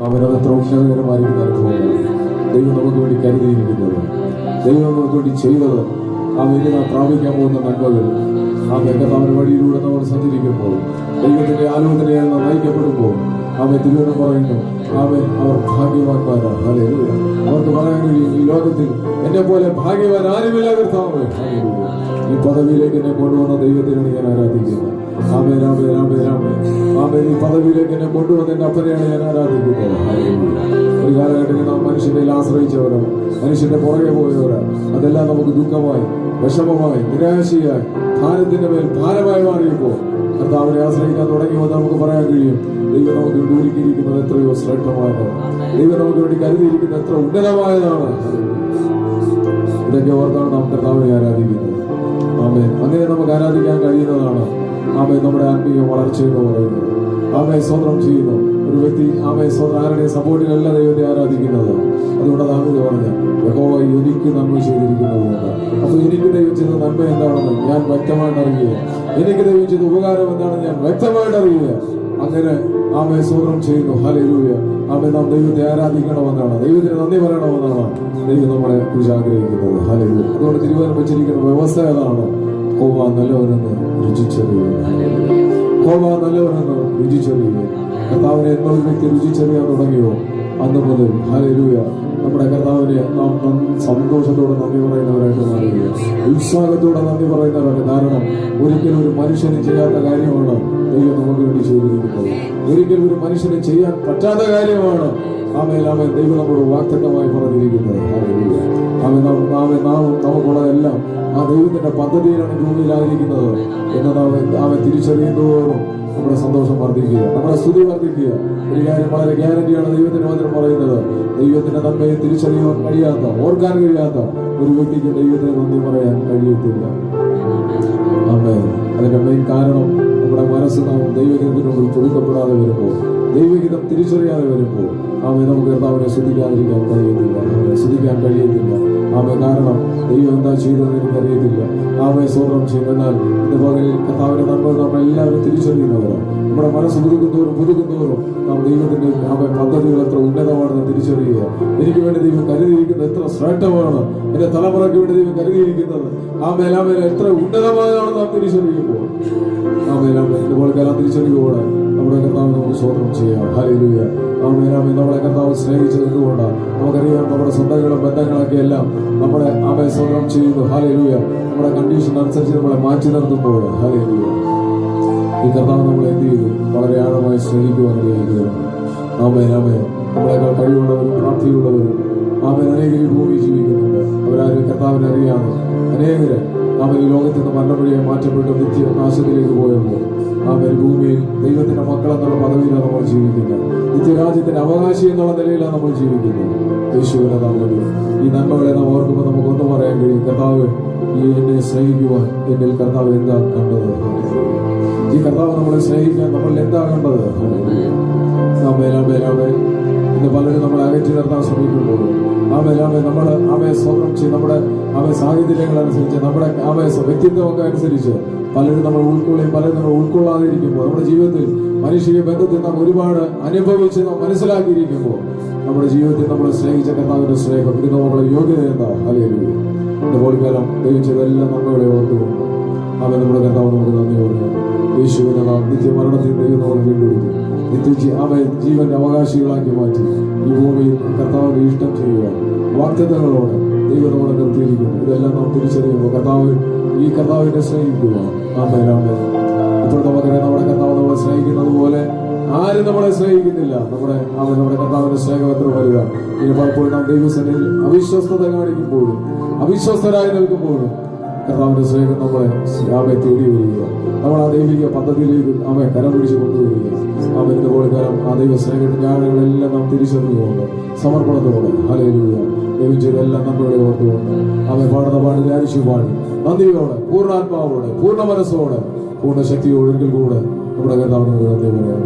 അവരത് എത്ര ഉന്നതകരമായിരിക്കുന്ന അനുഭവങ്ങൾ ദൈവം നമുക്ക് വേണ്ടി കരുതിയിരിക്കുന്നത്, ദൈവം നമുക്ക് വേണ്ടി ചെയ്തത്, ഇനി നാം പ്രാപിക്കാൻ പോകുന്ന നന്മകൾ, കർത്താവിന്റെ വഴിയിലൂടെ നമ്മൾ സഞ്ചരിക്കുമ്പോൾ, ദൈവത്തിന്റെ ആലോചനയാൽ നാം നയിക്കപ്പെടുമ്പോൾ തിരുവനം പറയുന്നു, അവർ ഭാഗ്യവാന്മാരാണ്. ഹല്ലേലൂയ. അവർക്ക് പറയാൻ കഴിയും, ഈ ലോകത്തിൽ എന്നെ പോലെ ഭാഗ്യവാൻ ആരുമില്ല കർത്താവേ. ഹല്ലേലൂയ. ഈ പദവിയിലേക്ക് എന്നെ കൊണ്ടുവന്ന ദൈവത്തിനാണ് ഞാൻ ആരാധിക്കുന്നത്. ഈ പദവിയിലേക്ക് എന്നെ കൊണ്ടുവന്ന എന്റെ അപ്പനെയാണ് ഞാൻ ആരാധിക്കുന്നത്. ഒരു കാലഘട്ടത്തിൽ നാം മനുഷ്യന്റെ ആശ്രയിച്ചവരാണ്, മനുഷ്യന്റെ പുറകെ പോയവരാണ്. അതെല്ലാം നമുക്ക് ദുഃഖമായി, വിഷമമായി, നിരാശയായി, ഭാരത്തിന്റെ മേൽ ഭാരമായി മാറിയപ്പോൾ കർത്താവിനെ ആശ്രയിക്കാൻ തുടങ്ങിയപ്പോൾ നമുക്ക് പറയാൻ കഴിയും, ദൈവം നമുക്ക് വേണ്ടി ഒരുക്കിയിരിക്കുന്നത് എത്രയോ ശ്രേഷ്ഠമായതാണ്, ദൈവം നമുക്ക് വേണ്ടി കരുതിയിരിക്കുന്നത് എത്ര ഉന്നതമായതാണ്. ഇതൊക്കെ ഓർത്താണ് നാം കർത്താവിനെ ആരാധിക്കുന്നത്. അങ്ങനെ നമുക്ക് ആരാധിക്കാൻ കഴിയുന്നതാണ് നമ്മുടെ ആത്മീയ വളർച്ച എന്ന് പറയുന്നത്. സ്തോത്രം ചെയ്യുന്നു ഒരു വ്യക്തി ആരുടെയും സപ്പോർട്ടിലല്ല ദൈവത്തെ ആരാധിക്കുന്നത്. അതുകൊണ്ട് ദാവീദ് പറഞ്ഞ യഹോവ എനിക്ക് നന്മ ചെയ്തിരിക്കുന്നതുകൊണ്ട്, അപ്പൊ എനിക്ക് ദൈവം ചെയ്ത നന്മ എന്താണെന്ന് ഞാൻ വ്യക്തമായിട്ട് അറിയുക, എനിക്ക് ദൈവം ചെയ്ത ഉപകാരം എന്താണെന്ന് ഞാൻ വ്യക്തമായിട്ട് അറിയുക. അങ്ങനെ സ്തോത്രം ചെയ്യുന്നു. ഹല്ലേലൂയ. നാം ദൈവത്തെ ആരാധിക്കണമെന്നാണ്, ദൈവത്തിന് നന്ദി പറയണമെന്നാണ് ദൈവം നമ്മളെ കുറിച്ച് ആഗ്രഹിക്കുന്നത്. ഹല്ലേലൂയ. അതുകൊണ്ട് തിരുവനന്തപുരം വെച്ചിരിക്കുന്ന വ്യവസ്ഥ ഏതാണ്? യഹോവ നല്ലവനെന്ന് രുചിച്ചറിയുക. യഹോവ നല്ലവനെന്ന് രുചിച്ചറിയുക. കർത്താവിനെ എന്നൊരു വ്യക്തി രുചിച്ചറിയാൻ തുടങ്ങിയോ അന്ന് മുതൽ ഹല്ലേലൂയ നമ്മുടെ കർത്താവിനെ നാം സന്തോഷത്തോടെ നന്ദി പറയുന്നവരായിട്ട് മാറുക, ഉത്സാഹത്തോടെ നന്ദി പറയുന്നവരാണ്. കാരണം ഒരിക്കലും ഒരു മനുഷ്യന് ചെയ്യാത്ത കാര്യമാണ് ദൈവം നമുക്ക് വേണ്ടി ചെയ്തിരിക്കുന്നത്. ഒരിക്കലും ഒരു മനുഷ്യന് ചെയ്യാൻ പറ്റാത്ത കാര്യമാണ് ദൈവം നമ്മുടെ വാക്തത്വമായി പറഞ്ഞിരിക്കുന്നത്. നമുക്കുള്ളതെല്ലാം ദൈവത്തിന്റെ പദ്ധതിയിലാണ് ഭൂമിയിലായിരിക്കുന്നത് എന്ന് തിരിച്ചറിയുന്നതോറും നമ്മുടെ സന്തോഷം വർദ്ധിക്കുക, നമ്മുടെ സ്തുതി വർദ്ധിക്കുക. ഒരു കാര്യം വളരെ ഗ്യാരണ്ടിയാണ് ദൈവത്തിന്റെ വചനം പറയുന്നത്, ദൈവത്തിന്റെ നന്മയെ തിരിച്ചറിയാൻ കഴിയാത്ത, ഓർക്കാൻ കഴിയാത്ത ഒരു വ്യക്തിക്ക് ദൈവത്തിന് നന്ദി പറയാൻ കഴിയത്തില്ല. അതിന്റെ മെയിൻ കാരണം നമ്മുടെ മനസ്സ് നാം ദൈവഹിതത്തിനോട് പുതുക്കപ്പെടാതെ വരുമ്പോൾ, ദൈവഹിതം തിരിച്ചറിയാതെ വരുമ്പോൾ നമുക്ക് കർത്താവിനെ സ്തുതിക്കാൻ കഴിയത്തില്ല. കാരണം ദൈവം എന്താ ചെയ്തതെന്ന് എനിക്കറിയത്തില്ല. സ്തോത്രം ചെയ്യും. എന്നാൽ ഇന്ന് പകലിൽ കർത്താവിന്റെ നന്മ നമ്മളെല്ലാവരും തിരിച്ചറിയുന്നവരാണ്. നമ്മുടെ മനസ്സ് പുതുക്കുന്നവരും നാം ദൈവത്തിന്റെ പദ്ധതികൾ എത്ര ഉന്നതമാണെന്ന് തിരിച്ചറിയുക. എനിക്ക് വേണ്ടി ദൈവം കരുതിയിരിക്കുന്നത് എത്ര ശ്രേഷ്ഠമാണ്, എന്റെ തലമുറയ്ക്ക് വേണ്ടി ദൈവം കരുതിയിരിക്കുന്നത് എത്ര ഉന്നതമായതാണെന്ന് നാം തിരിച്ചറിയുമ്പോൾ ഇതുപോലെല്ലാം തിരിച്ചറിയുമ്പോഴാണ് നമ്മുടെ കർത്താവ് നമുക്ക് സ്തോത്രം ചെയ്യാം. ഹല്ലേലൂയ. നമ്മളെ കർത്താവ് സ്നേഹിച്ചത് എന്തുകൊണ്ടാണ്? നമുക്കറിയാം, നമ്മുടെ സ്വന്തങ്ങളും ബന്ധങ്ങളൊക്കെ എല്ലാം നമ്മളെ സ്തോത്രം ചെയ്യുന്നു. ഹല്ലേലൂയ. നമ്മുടെ കണ്ടീഷൻ അനുസരിച്ച് നമ്മളെ മാറ്റി നിർത്തുമ്പോൾ ഹല്ലേലൂയ ഈ കർത്താവ് നമ്മളെ എന്ത് ചെയ്തു? വളരെ ആഴമായി സ്നേഹിക്കുവാൻ കഴിയുന്നത്. നമ്മളെക്കാൾ കഴിവുള്ളവരും പ്രാപ്തിയുള്ളവരും അനേകര് ഭൂമി ജീവിക്കുന്നുണ്ട്. അവരാരും കർത്താവിനെ അറിയാതെ അനേകര് ഈ ലോകത്തിൽ നിന്ന് മരണവഴിയായി മാറ്റപ്പെട്ട് നിത്യ നാശത്തിലേക്ക് പോയപ്പോൾ ഭൂമിയിൽ ദൈവത്തിന്റെ മക്കളെന്നുള്ള പദവിയിലാണ് നമ്മൾ ജീവിക്കുന്നത്. നിത്യരാജ്യത്തിന്റെ അവകാശി എന്നുള്ള നിലയിലാണ് നമ്മൾ ജീവിക്കുന്നത്. യേശുവിനെ നാമത്തിൽ ഈ നന്മകളെ നാം ഓർക്കുമ്പോൾ നമുക്കൊന്നും പറയാൻ കഴിയും, കർത്താവ് ഈ എന്നെ സ്നേഹിക്കുവാൻ എന്നിൽ കർത്താവ് എന്താ കണ്ടത്? ഈ കർത്താവ് നമ്മളെ സ്നേഹിക്കാൻ നമ്മൾ എന്താ കണ്ടത്? ഇന്ന് പലരും നമ്മളെ അകറ്റി നിർത്താൻ ശ്രമിക്കുമ്പോൾ നമ്മുടെ സ്വന്തം ചെയ്ത് നമ്മുടെ സാഹചര്യങ്ങളനുസരിച്ച് നമ്മുടെ വ്യക്തിത്വമൊക്കെ അനുസരിച്ച് പലരും നമ്മൾ ഉൾക്കൊള്ളുകയും പലരും നമ്മൾ ഉൾക്കൊള്ളാതിരിക്കുമ്പോൾ, നമ്മുടെ ജീവിതത്തിൽ മനുഷ്യ ബന്ധത്തിൽ നാം ഒരുപാട് അനുഭവിച്ച് നാം മനസ്സിലാക്കിയിരിക്കുമ്പോൾ നമ്മുടെ ജീവിതത്തിൽ നമ്മൾ സ്നേഹിച്ച കർത്താവിന്റെ സ്നേഹം, ഇത് നമ്മളെ യോഗ്യത എന്താ? ഹല്ലേലൂയ. പോൽക്കാലം ദൈവിച്ചതെല്ലാം നമ്മളെ ഓർത്തുകൊണ്ട് നമ്മുടെ കർത്താവ് നമുക്ക് നന്ദി പറയാം. യേശുവിനെ നാം നിത്യമരണത്തിൽ ദൈവം നമ്മളെ വീണ്ടെടുത്തു, ജീവന്റെ അവകാശികളാക്കി മാറ്റി ഈ ഭൂമിയിൽ കർത്താവിന്റെ ഇഷ്ടം ചെയ്യുക വാഗ്ദത്തങ്ങളോടെ ദൈവം നമ്മളെ നിർത്തിയിരിക്കുന്നു. ഇതെല്ലാം നാം തിരിച്ചറിയുമ്പോൾ ഈ കർത്താവിനെ സ്നേഹിക്കുക. ഇപ്പോഴത്തെ മകനെ നമ്മുടെ കർത്താവ് നമ്മളെ സ്നേഹിക്കുന്നത് പോലെ ആരും നമ്മളെ സ്നേഹിക്കുന്നില്ല. നമ്മുടെ കർത്താവിന്റെ സ്നേഹം എത്ര വരിക. ഇനി പലപ്പോഴും നാം ദൈവസേനയിൽ അവിശ്വസ്തത കാണിക്കുമ്പോഴും അവിശ്വസ്തരായി നിൽക്കുമ്പോഴും കർത്താവിന്റെ സ്നേഹം നമ്മളെ തേടി വരിക. നമ്മൾ ദൈവിക പദ്ധതിയിലേക്ക് കരം പിടിച്ച് കൊണ്ടുവരിക. ഇതുപോലെ കാലം ദൈവ സ്നേഹത്തിന്റെ ആളുകളെല്ലാം നാം തിരിച്ചറിഞ്ഞുകൊണ്ട് സമർപ്പണത്തോടെ ഹല്ലേലൂയ ദൈവം ചെയ്തെല്ലാം നമ്മളെ ഓർത്തുകൊണ്ട് പാടുന്ന പാടി ധ്യാനിച്ചു പാടി നന്ദിയോടെ, പൂർണ്ണാത്മാവോടെ, പൂർണ്ണ മനസ്സോടെ, പൂർണ്ണ ശക്തിയോടെ ഒരിക്കൽ കൂടെ നമ്മുടെ കർത്താവിനോട് നന്ദി പറയാം.